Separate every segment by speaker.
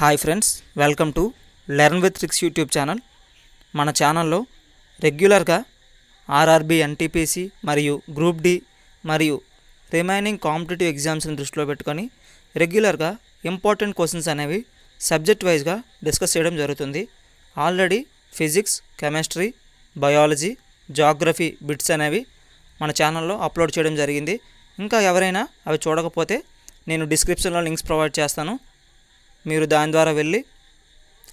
Speaker 1: Hi friends, welcome to learn with tricks YouTube channel. మన ఛానల్లో రెగ్యులర్గా ఆర్ఆర్బీ, ఎన్టీపీసీ మరియు గ్రూప్ డి మరియు రిమైనింగ్ కాంపిటేటివ్ ఎగ్జామ్స్ని దృష్టిలో పెట్టుకొని రెగ్యులర్గా ఇంపార్టెంట్ క్వశ్చన్స్ అనేవి సబ్జెక్ట్ వైజ్గా డిస్కస్ చేయడం జరుగుతుంది. Already physics, chemistry, biology, geography bits అనేవి మన ఛానల్లో అప్లోడ్ చేయడం జరిగింది. ఇంకా ఎవరైనా అవి చూడకపోతే నేను డిస్క్రిప్షన్లో లింక్స్ ప్రొవైడ్ చేస్తాను. మీరు దాని ద్వారా వెళ్ళి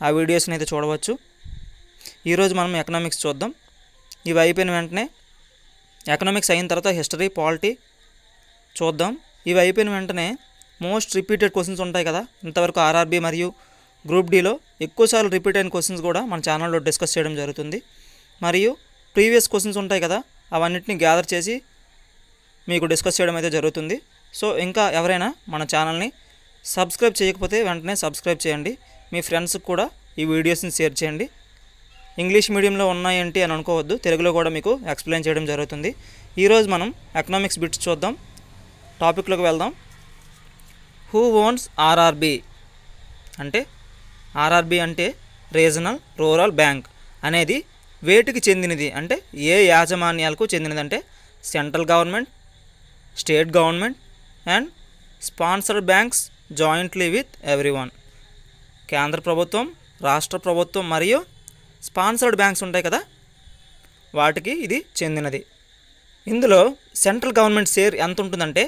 Speaker 1: ఆ వీడియోస్ని అయితే చూడవచ్చు. ఈరోజు మనం ఎకనామిక్స్ చూద్దాం. ఇవి అయిపోయిన వెంటనే ఎకనామిక్స్ అయిన తర్వాత హిస్టరీ, పాలిటీ చూద్దాం. ఇవి అయిపోయిన వెంటనే మోస్ట్ రిపీటెడ్ క్వశ్చన్స్ ఉంటాయి కదా, ఇంతవరకు ఆర్ఆర్బీ మరియు గ్రూప్ డిలో ఎక్కువసార్లు రిపీట్ అయిన క్వశ్చన్స్ కూడా మన ఛానల్లో డిస్కస్ చేయడం జరుగుతుంది. మరియు ప్రీవియస్ క్వశ్చన్స్ ఉంటాయి కదా, అవన్నిటిని గ్యాదర్ చేసి మీకు డిస్కస్ చేయడం అయితే జరుగుతుంది. సో ఇంకా ఎవరైనా మన ఛానల్ని సబ్స్క్రైబ్ చేయకపోతే వెంటనే సబ్స్క్రైబ్ చేయండి. మీ ఫ్రెండ్స్కి కూడా ఈ వీడియోస్ని షేర్ చేయండి. ఇంగ్లీష్ మీడియంలో ఉన్నాయేంటి అని అనుకోవద్దు, తెలుగులో కూడా మీకు ఎక్స్ప్లెయిన్ చేయడం జరుగుతుంది. ఈరోజు మనం ఎకనామిక్స్ బిట్స్ చూద్దాం. టాపిక్లోకి వెళ్దాం. హూ ఓన్స్ ఆర్ఆర్బీ అంటే ఆర్ఆర్బీ అంటే రీజనల్ రూరల్ బ్యాంక్ అనేది వేటికి చెందినది అంటే ఏ యాజమాన్యాలకు చెందినది అంటే central government, state government and sponsored banks jointly with everyone. కేంద్ర ప్రభుత్వం, రాష్ట్ర ప్రభుత్వం మరియు స్పాన్సర్డ్ బ్యాంక్స్ ఉంటాయి కదా, వాటికి ఇది చెందినది. ఇందులో సెంట్రల్ గవర్నమెంట్ షేర్ ఎంత ఉంటుందంటే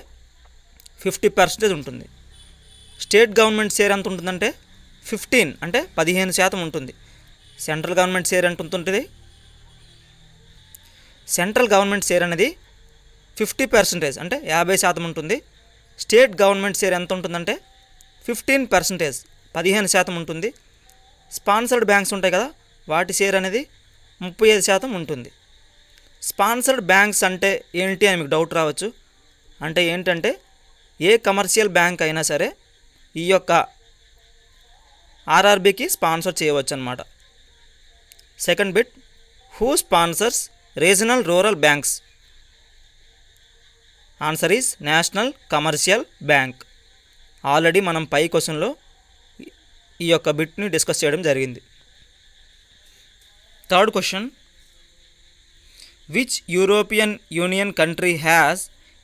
Speaker 1: 50% ఉంటుంది. స్టేట్ గవర్నమెంట్ షేర్ ఎంత ఉంటుందంటే 15 అంటే 15% ఉంటుంది. సెంట్రల్ గవర్నమెంట్ షేర్ ఎంత ఉంటుంది? సెంట్రల్ గవర్నమెంట్ షేర్ అనేది 50% అంటే 50% ఉంటుంది. స్టేట్ గవర్నమెంట్ షేర్ ఎంత ఉంటుందంటే 15% 15% ఉంటుంది. స్పాన్సర్డ్ బ్యాంక్స్ ఉంటాయి కదా, వాటి షేర్ అనేది 35% ఉంటుంది. స్పాన్సర్డ్ బ్యాంక్స్ అంటే ఏంటి అని మీకు డౌట్ రావచ్చు. అంటే ఏంటంటే ఏ కమర్షియల్ బ్యాంక్ అయినా సరే ఈ యొక్క ఆర్ఆర్బీకి స్పాన్సర్ చేయవచ్చు అన్నమాట. Second bit, who sponsors regional rural banks? Answer is national commercial bank. Already మనం పై క్వశ్చన్లో ఈ యొక్క బిట్ని డిస్కస్ చేయడం జరిగింది. Third question, which European Union country has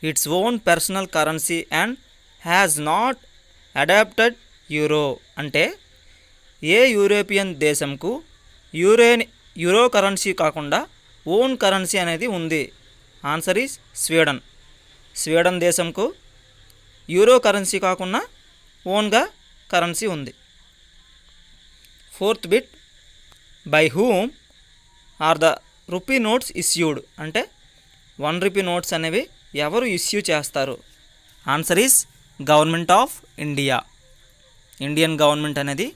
Speaker 1: its own personal currency and has not adapted euro? అంటే ఏ యూరోపియన్ దేశంకు యూరో కరెన్సీ కాకుండా ఓన్ కరెన్సీ అనేది ఉంది? Answer is Sweden. స్వీడన్ దేశంకు యూరో కరెన్సీ కాకుండా ఓన్గా కరెన్సీ ఉంది. Fourth bit, by whom are the rupee notes issued? అంటే 1 రూపీ నోట్స్ అనేవి ఎవరు ఇష్యూ చేస్తారు? Answer is government of India. Indian government అనేది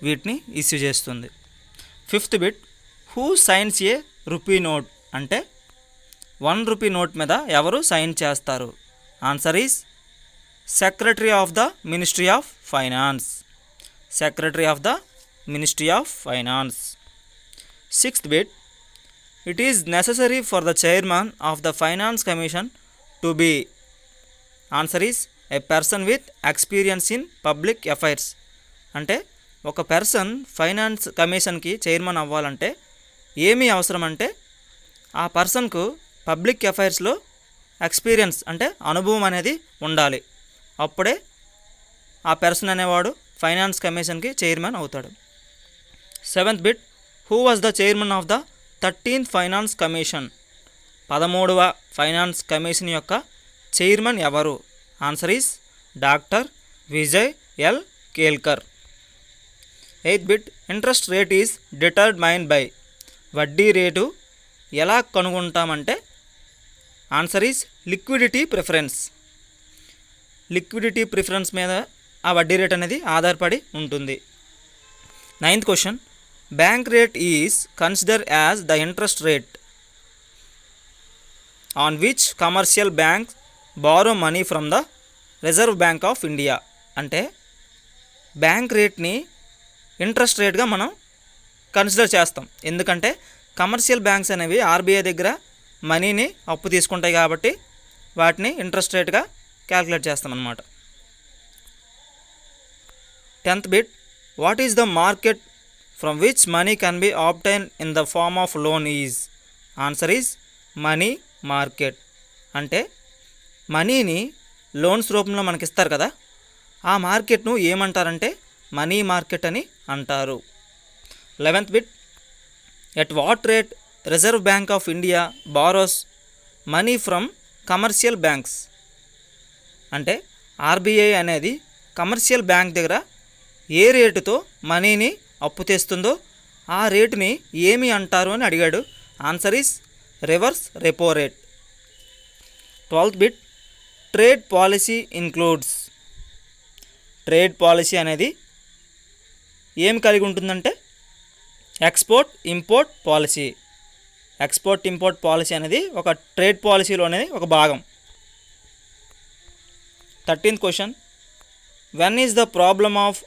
Speaker 1: వీటిని ఇష్యూ చేస్తుంది. Fifth bit, who signs a rupee note? అంటే 1 రూపీ నోట్ మీద ఎవరు సైన్ చేస్తారు? Answer is secretary of the ministry of finance. Secretary of the ministry of finance. Sixth bit, it is necessary for the chairman of the finance commission to be? Answer is a person with experience in public affairs. అంటే ఒక person finance కమిషన్కి chairman అవ్వాలంటే ఏమీ అవసరం అంటే ఆ పర్సన్కు public అఫైర్స్లో experience అంటే అనుభవం అనేది ఉండాలి. అప్పుడే ఆ పర్సన్ అనేవాడు ఫైనాన్స్ కమిషన్కి చైర్మన్ అవుతాడు. Seventh bit, who was the chairman of the 13th finance commission? 13వ ఫైనాన్స్ కమిషన్ యొక్క చైర్మన్ ఎవరు? Answer is doctor Vijay L Kelkar. Eighth bit, interest rate is determined by? వడ్డీ రేటు ఎలా కనుగొంటామంటే answer is liquidity preference. Liquidity preference మీద ఆ వడ్డీ rate అనేది ఆధారపడి ఉంటుంది. Ninth question, bank rate is consider as the interest rate on which commercial bank borrow money from the reserve bank of India? అంటే బ్యాంక్ రేట్ని ఇంట్రెస్ట్ రేట్గా మనం consider చేస్తాం. ఎందుకంటే కమర్షియల్ బ్యాంక్స్ అనేవి ఆర్బీఐ దగ్గర మనీని అప్పు తీసుకుంటాయి కాబట్టి వాటిని ఇంట్రెస్ట్ రేట్గా క్యాలిక్యులేట్ చేస్తాం అన్నమాట. 10th bit, what is the market from which money can be obtain in the form of loan is? Answer is money market. అంటే మనీని లోన్స్ రూపంలో మనకి ఇస్తారు కదా, ఆ మార్కెట్ను ఏమంటారంటే మనీ మార్కెట్ అని అంటారు. 11th bit, at what rate reserve bank of India borrows money from commercial banks? అంటే ఆర్బీఐ అనేది కమర్షియల్ బ్యాంక్ దగ్గర ఏ రేటుతో మనీని అప్పు తెస్తుందో ఆ రేటుని ఏమి అంటారు అని అడిగాడు. Answer is reverse repo rate. 12th bit, trade policy includes. Trade policy అనేది ఏం కలిగి ఉంటుందంటే export import policy. Export import policy అనేది ఒక ట్రేడ్ పాలసీలోనే ఒక భాగం. 13th question, when is the problem of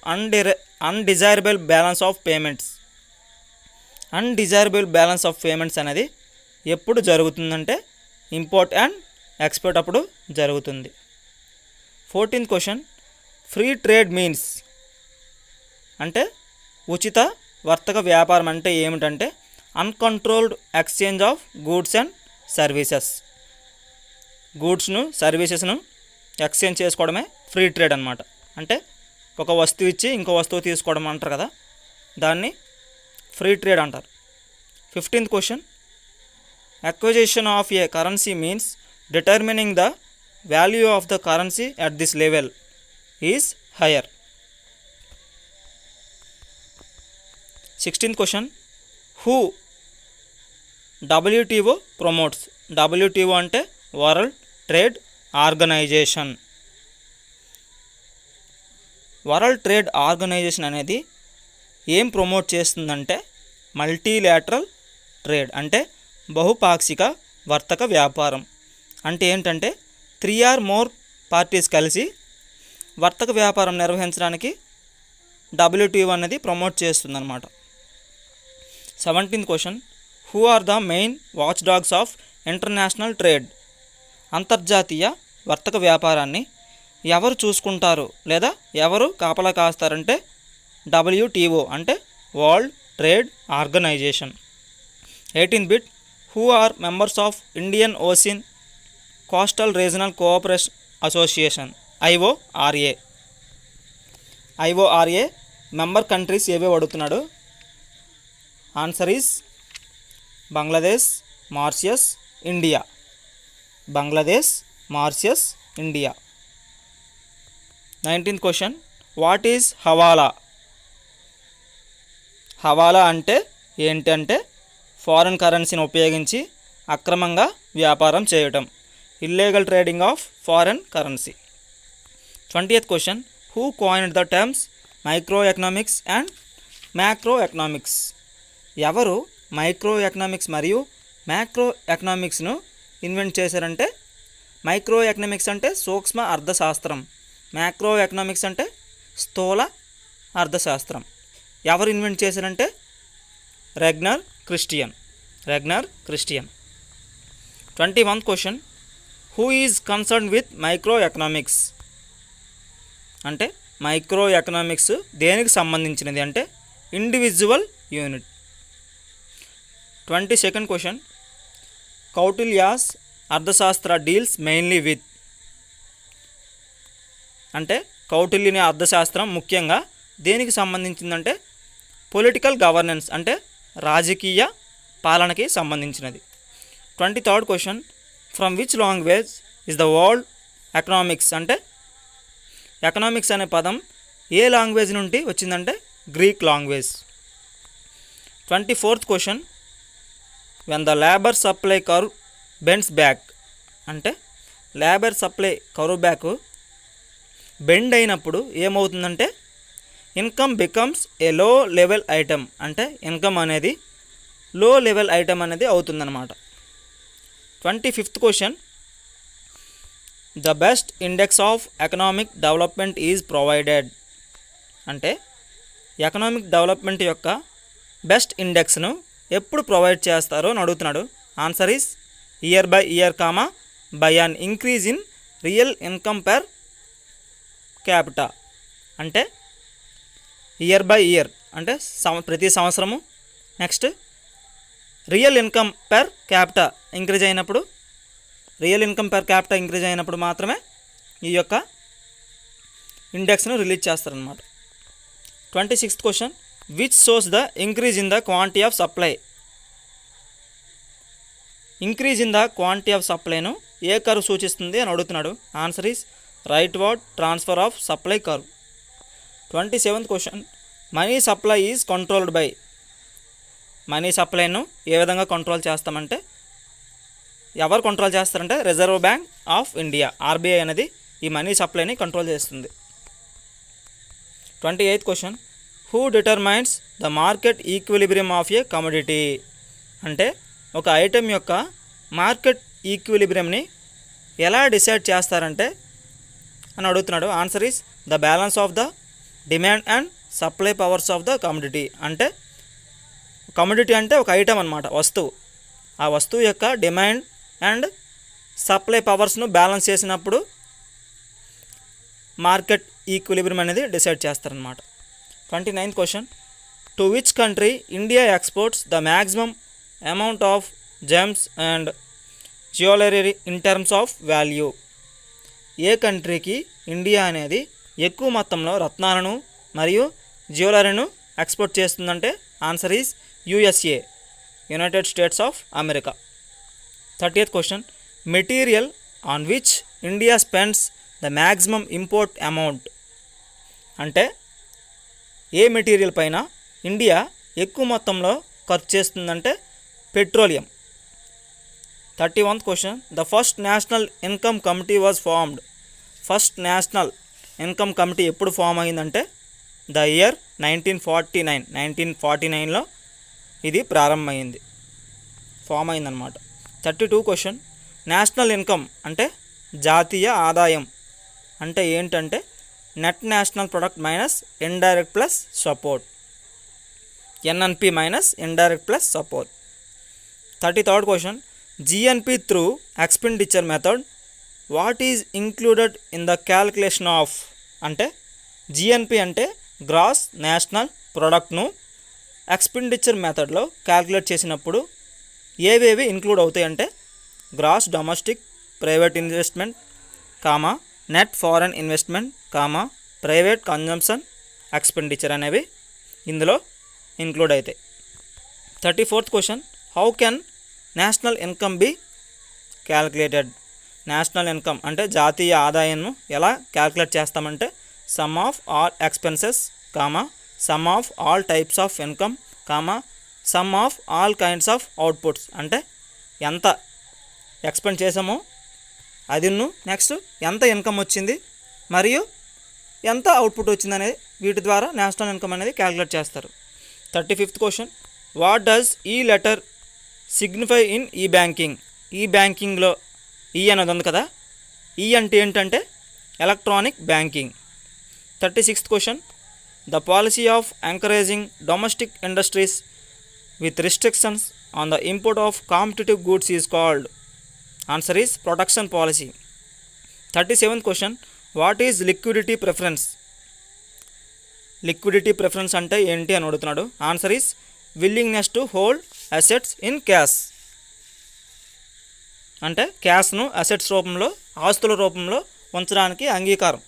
Speaker 1: undesirable balance of payments? Undesirable balance of payments అనేది ఎప్పుడు జరుగుతుందంటే ఇంపోర్ట్ అండ్ ఎక్స్పోర్ట్ అప్పుడు జరుగుతుంది. 14th question, free trade means అంటే ఉచిత వర్తక వ్యాపారం అంటే ఏమిటంటే uncontrolled exchange of goods and services. గూడ్స్ను సర్వీసెస్ను ఎక్స్చేంజ్ చేసుకోవడమే ఫ్రీ ట్రేడ్ అనమాట. అంటే ఒక వస్తువు ఇచ్చి ఇంకో వస్తువు తీసుకోవడం అంటారు కదా, దాన్ని ఫ్రీ ట్రేడ్ అంటారు. 15th question, acquisition of a currency means determining the value of the currency at this level is higher. 16th question, who WTO promotes? WTO అంటే world trade organization. World trade organization అనేది ఏం promote చేస్తుందంటే multilateral trade అంటే బహుపాక్షిక వర్తక వ్యాపారం. అంటే ఏంటంటే 3 or more parties కలిసి వర్తక వ్యాపారం నిర్వహించడానికి WTO అనేది ప్రమోట్ చేస్తుందన్నమాట. 17th question, who are the main watch dogs of international trade? అంతర్జాతీయ వర్తక వ్యాపారాన్ని ఎవరు చూసుకుంటారు లేదా ఎవరు కాపలా కాస్తారంటే WTO అంటే world trade Organisation. 18th bit, who are members of Indian Ocean Coastal Regional Cooperation Association IORA? IORA member countries ఏవే అడుగుతున్నాడు. Answer is Bangladesh, Mauritius, India. Bangladesh, Mauritius, India. 19th question, what is hawala? Hawala అంటే ఏంటంటే ఫారిన్ కరెన్సీని ఉపయోగించి అక్రమంగా వ్యాపారం చేయటం, illegal trading of foreign currency. 20th question, who coined the terms micro economics and macro economics? ఎవరు మైక్రో ఎకనామిక్స్ మరియు మ్యాక్రో ఎకనామిక్స్ను ఇన్వెంట్ చేశారంటే మైక్రో ఎకనామిక్స్ అంటే సూక్ష్మ అర్థశాస్త్రం, మ్యాక్రో ఎకనామిక్స్ అంటే స్థూల అర్థశాస్త్రం. ఎవరు ఇన్వెంట్ చేశారంటే రెగ్నర్ క్రిస్టియన్. 21th question, who is concern with microeconomics? అంటే మైక్రో ఎకనామిక్స్ దేనికి సంబంధించినది అంటే ఇండివిజువల్ యూనిట్. 22nd క్వశ్చన్, కౌటిల్యాస్ అర్థశాస్త్ర డీల్స్ మెయిన్లీ విత్? అంటే కౌటిల్యుని అర్థశాస్త్రం ముఖ్యంగా దేనికి సంబంధించిందంటే పొలిటికల్ గవర్నెన్స్ అంటే రాజకీయ పాలనకి సంబంధించినది. 23rd question, from which language is the word economics? అంటే ఎకనామిక్స్ అనే పదం ఏ లాంగ్వేజ్ నుండి వచ్చిందంటే Greek language. 24th question, when the labour supply curve bends back? అంటే labour supply curve back bend అయినప్పుడు ఏమవుతుందంటే ఇన్కమ్ బికమ్స్ ఏ లో లెవెల్ ఐటమ్. అంటే ఇన్కమ్ అనేది లో లెవెల్ ఐటమ్ అనేది అవుతుందన్నమాట. 25th question, the best index of economic development is provided? అంటే ఎకనామిక్ డెవలప్మెంట్ యొక్క బెస్ట్ ఇండెక్స్ను ఎప్పుడు ప్రొవైడ్ చేస్తారో అని అడుగుతున్నాడు. Answer is year by year by an increase in real income per capita. అంటే ఇయర్ బై ఇయర్ అంటే ప్రతి సంవత్సరము. Next real income per capita increase అయినప్పుడు, real income per capita increase అయినప్పుడు మాత్రమే ఈ యొక్క ఇండెక్స్ను రిలీజ్ చేస్తారనమాట. 26th question, which shows the increase in the quantity of supply. Increase in the quantity of సప్లైను ఏ కర్వ్ సూచిస్తుంది అని అడుగుతున్నాడు. Answer is rightward transfer of supply curve. 27th question, money supply is controlled by. Money సప్లైను ఏ విధంగా control చేస్తామంటే, ఎవరు కంట్రోల్ చేస్తారంటే reserve bank of India, RBI అనేది ఈ మనీ సప్లైని కంట్రోల్ చేస్తుంది. 28th question, who determines the market equilibrium of a commodity. అంటే ఒక ఐటెం యొక్క మార్కెట్ ఈక్విలిబ్రియంని ఎలా డిసైడ్ చేస్తారంటే అని అడుగుతున్నాడు. Answer is the balance of the demand and supply powers of the commodity. అంటే కమోడిటీ అంటే ఒక ఐటెం అన్నమాట, వస్తువు. ఆ వస్తువు యొక్క డిమాండ్ అండ్ సప్లై పవర్స్ను బ్యాలెన్స్ చేసినప్పుడు మార్కెట్ ఈక్విలిబ్రియం అనేది డిసైడ్ చేస్తారనమాట. 29th question, to which country India exports the maximum amount of gems and jewellery in terms of value. ఏ కంట్రీకి ఇండియా అనేది ఎక్కువ మొత్తంలో రత్నాలను మరియు జ్యువెలరీను ఎక్స్పోర్ట్ చేస్తుందంటే answer is USA, United states of America. 30th question, material on which India spends the maximum import amount. అంటే ఏ మెటీరియల్ పైన ఇండియా ఎక్కువ మొత్తంలో ఖర్చు చేస్తుందంటే petroleum. 31th question, the first national income committee was formed. First national income committee ఎప్పుడు form అయిందంటే the year 1949. 1949లో ఇది ప్రారంభమైంది, ఫామ్ అయిందనమాట. 32 క్వశ్చన్, నేషనల్ ఇన్కమ్ అంటే జాతీయ ఆదాయం అంటే ఏంటంటే net national product minus indirect plus support, NNP minus indirect plus support. 33rd question, GNP through expenditure method what is included in the calculation of. అంటే GNP అంటే గ్రాస్ నేషనల్ ప్రొడక్ట్ను expenditure మెథడ్లో calculate చేసినప్పుడు ఏవేవి ఇంక్లూడ్ అవుతాయి అంటే gross domestic private investment, comma net foreign investment, comma private consumption expenditure అనేవి ఇందులో ఇంక్లూడ్ అవుతాయి. 34th question, how can national income be calculated. National income అంటే జాతీయ ఆదాయాన్ని ఎలా క్యాల్కులేట్ చేస్తామంటే some of all expenses, comma some of all types of income, comma some of all kinds of outputs. అంటే ఎంత ఎక్స్పెండ్ చేసామో అదిను, next ఎంత income వచ్చింది మరియు ఎంత అవుట్పుట్ వచ్చింది అనేది వీటి ద్వారా నేషనల్ ఇన్కమ్ అనేది క్యాల్కులేట్ చేస్తారు. 35th question, what does he letter signify in ఈ బ్యాంకింగ్. ఈ బ్యాంకింగ్లో ఈ అనేది ఉంది కదా, ఈ అంటే ఏంటంటే electronic banking. 36th question, the policy of encouraging domestic industries with restrictions on the import of competitive goods is called. Answer is protection policy. 37th question, what is liquidity preference. Liquidity preference అంటే ఏంటి అని అడుగుతున్నాడు. Answer is willingness to hold assets in cash. అంటే క్యాష్ను assets రూపంలో, ఆస్తుల రూపంలో ఉంచడానికి అంగీకారం.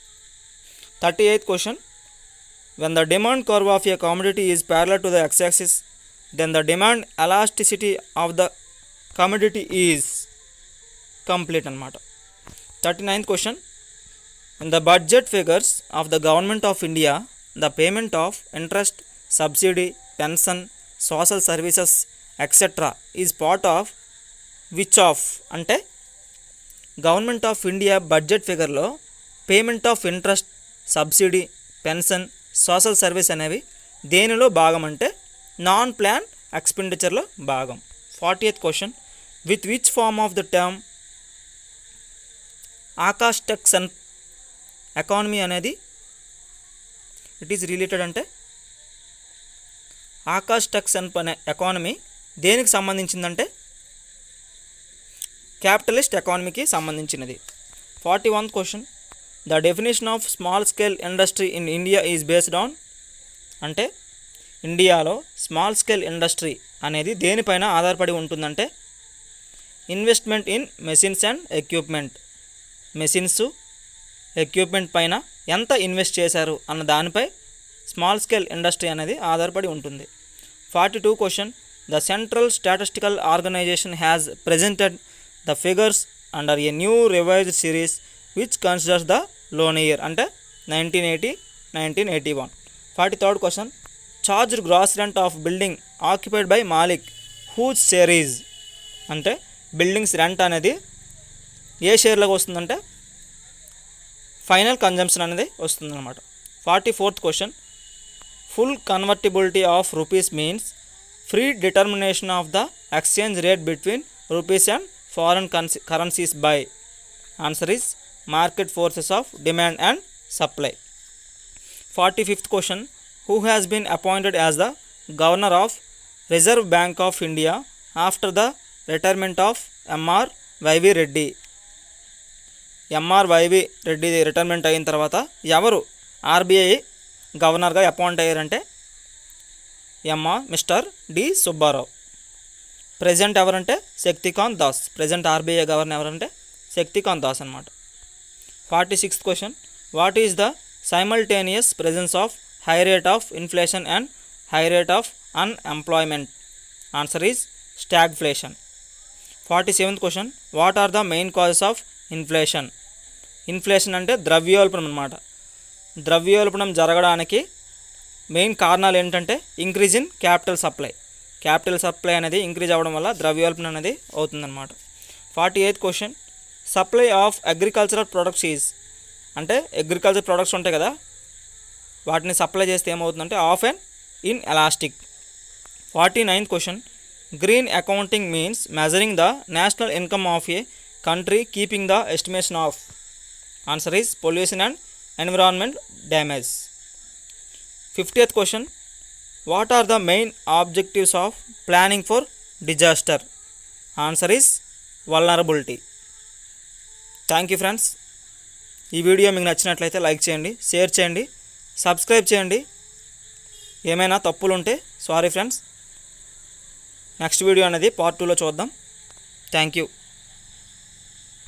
Speaker 1: 38th question, when the demand curve of a commodity is parallel to the x axis then the demand elasticity of the commodity is complete అన్నమాట. 39th question, in the budget figures of the government of India the payment of interest, subsidy, pension, social services etcetera is part of which of. అంటే government of India budget ఫిగర్లో payment of interest, subsidy, pension, social service అనేవి దేనిలో భాగం అంటే non plan ఎక్స్పెండిచర్లో భాగం. 40th question, with which form of the term ఆకాష్ టెక్స్ అండ్ ఎకానమీ అనేది ఇట్ ఈజ్ రిలేటెడ్. అంటే ఆకాష్ టెక్స్ అండ్ అనే ఎకానమీ దేనికి సంబంధించిందంటే క్యాపిటలిస్ట్ ఎకానమీకి సంబంధించినది. 41th question, the definition of small scale industry in India is based on. అంటే ఇండియాలో స్మాల్ స్కేల్ ఇండస్ట్రీ అనేది దేనిపైన ఆధారపడి ఉంటుందంటే investment in machines and equipment. Machines equipment పైన ఎంత ఇన్వెస్ట్ చేశారు అన్న దానిపై స్మాల్ స్కేల్ ఇండస్ట్రీ అనేది ఆధారపడి ఉంటుంది. 42 question, the central statistical organisation has presented the figures under a new revised series which considers the loan year అంటే 1980-1981. 43rd question, charged gross rent of building occupied by మాలిక్ whose share is అంటే buildings rent అనేది ఏ షేర్లోకి వస్తుందంటే final consumption అనేది వస్తుందన్నమాట. 44th question, full convertibility of rupees means free determination of the exchange rate between rupees and foreign currencies by. Answer is market forces of demand and supply. 45th question, who has been appointed as the governor of Reserve bank of India after the retirement of MR YV Reddy. MR YV Reddy retirement అయిన తర్వాత ఎవరు RBI గవర్నర్గా appoint అయ్యారంటే mister D Subbarao. Present ఎవరంటే Shaktikanta Das. Present RBI governor ఎవరంటే శక్తికాంత్ దాస్ అనమాట. 46th question, what is the simultaneous presence of high rate of inflation and high rate of unemployment? Answer is stagflation. 47th question, what are the main causes of inflation? Inflation అంటే ద్రవ్యోల్బణం అనమాట. ద్రవ్యోల్బణం జరగడానికి main కారణాలు ఏంటంటే increase in capital supply. Capital supply అనేది increase అవ్వడం వల్ల ద్రవ్యోల్బణం అనేది అవుతుందన్నమాట. 48th question, supply of agricultural products is అంటే అగ్రికల్చర్ ప్రొడక్ట్స్ ఉంటాయి కదా, వాటిని సప్లై చేస్తే ఏమవుతుందంటే of and inelastic. 49th question, green accounting means measuring the national income of a country keeping the estimation of. Answer is pollution and environment damage. 50th question, what are the main objectives of planning for disaster? Answer is vulnerability. Thank you friends. ఈ video మీకు నచ్చినట్లయితే like చేయండి, share చేయండి, subscribe చేయండి. ఏమైనా తప్పులు ఉంటే sorry friends. Next video అనేది పార్ట్ 2లో చూద్దాం. Thank you.